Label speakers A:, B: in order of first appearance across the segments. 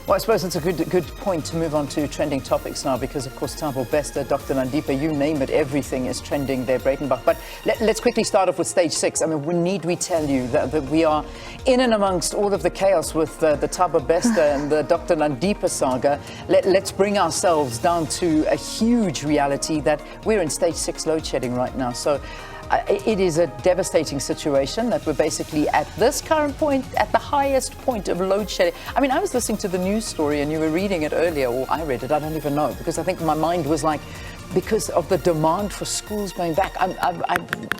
A: Well, I suppose it's a good point to move on to trending topics now, because of course Thabo Bester, Dr. Nandipa, you name it, everything is trending there, Breitenbach. But let's quickly start off with stage 6. I mean, need we tell you that we are in and amongst all of the chaos with the Thabo Bester and the Dr. Nandipa saga. Let's bring ourselves down to a huge reality that we're in stage 6 load shedding right now. So it is a devastating situation that we're basically at this current point, at the highest point of load shedding. I mean, I was listening to the news story and you were reading it earlier, or I read it, I don't even know, because I think my mind was like, because of the demand for schools going back.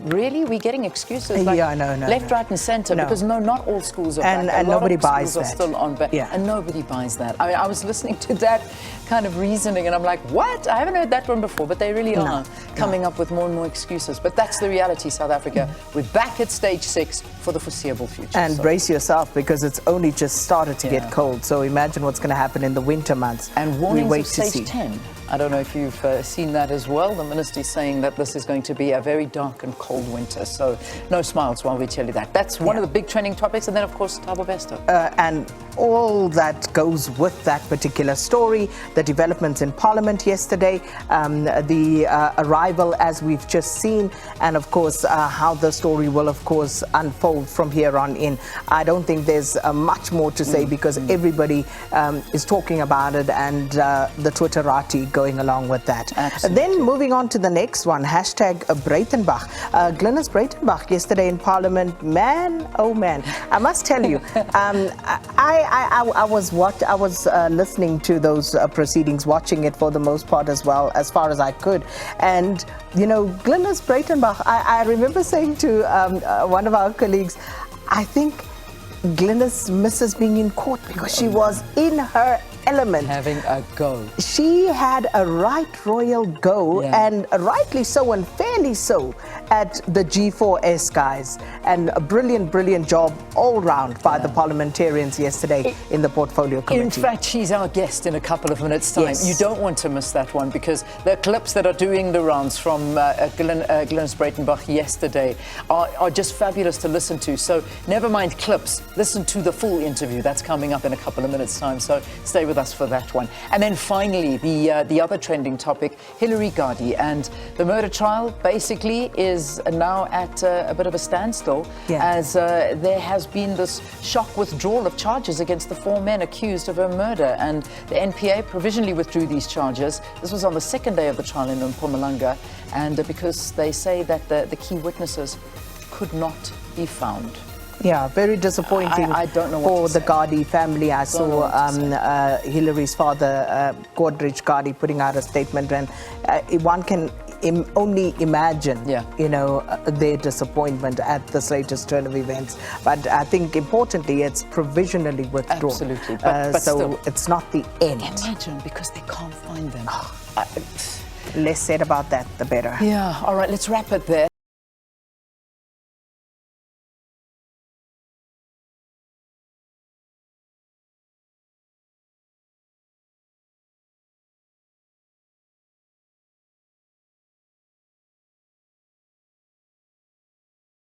A: Really, we're getting excuses like left, right and centre, because not all schools are back.
B: And nobody buys that.
A: Are still on back, and nobody buys that. I mean, I was listening to that kind of reasoning and I'm like, what? I haven't heard that one before, but they really are coming up with more and more excuses. But that's the reality, South Africa. We're back at stage 6 for the foreseeable future.
B: And brace yourself, because it's only just started to get cold. So imagine what's going to happen in the winter months.
A: And warnings of stage 10. I don't know if you've seen that as well. The minister is saying that this is going to be a very dark and cold winter. So no smiles while we tell you that. That's one of the big trending topics. And then, of course, Thabo Bester.
B: And all that goes with that particular story, the developments in Parliament yesterday, the arrival, as we've just seen, and, of course, how the story will, of course, unfold from here on in. I don't think there's much more to say because everybody is talking about it, and the Twitterati going along with that.
A: Absolutely.
B: Then moving on to the next one, hashtag Breitenbach. Glynis Breitenbach yesterday in Parliament, man, oh man, I must tell you, I was listening to those proceedings, watching it for the most part as well, as far as I could. And, you know, Glynis Breitenbach, I remember saying to one of our colleagues, I think Glynis misses being in court because she was in her element.
A: Having a go.
B: She had a right royal go, and rightly so and fairly so, at the G4S guys. And a brilliant job all round by the parliamentarians yesterday in the portfolio committee.
A: In fact, she's our guest in a couple of minutes' time. You don't want to miss that one, because the clips that are doing the rounds from Glynis Breitenbach yesterday are just fabulous to listen to. So never mind clips, listen to the full interview. That's coming up in a couple of minutes' time. So stay with us for that one. And then finally, the other trending topic, Hillary Gadi, and the murder trial basically is now at a bit of a standstill, as there has been this shock withdrawal of charges against the 4 men accused of her murder, and the NPA provisionally withdrew these charges. This was on the second day of the trial in Mpumalanga, and because they say that the key witnesses could not be found.
B: Yeah, very disappointing
A: I don't know
B: for the Gadi family. I saw Hillary's father, Godrich Gadi, putting out a statement, and one can only imagine, you know, their disappointment at this latest turn of events. But I think importantly, it's provisionally withdrawn.
A: Absolutely, but
B: so
A: still,
B: it's not the end.
A: Imagine, because they can't find them.
B: Less said about that, the better.
A: Yeah, all right, let's wrap it there.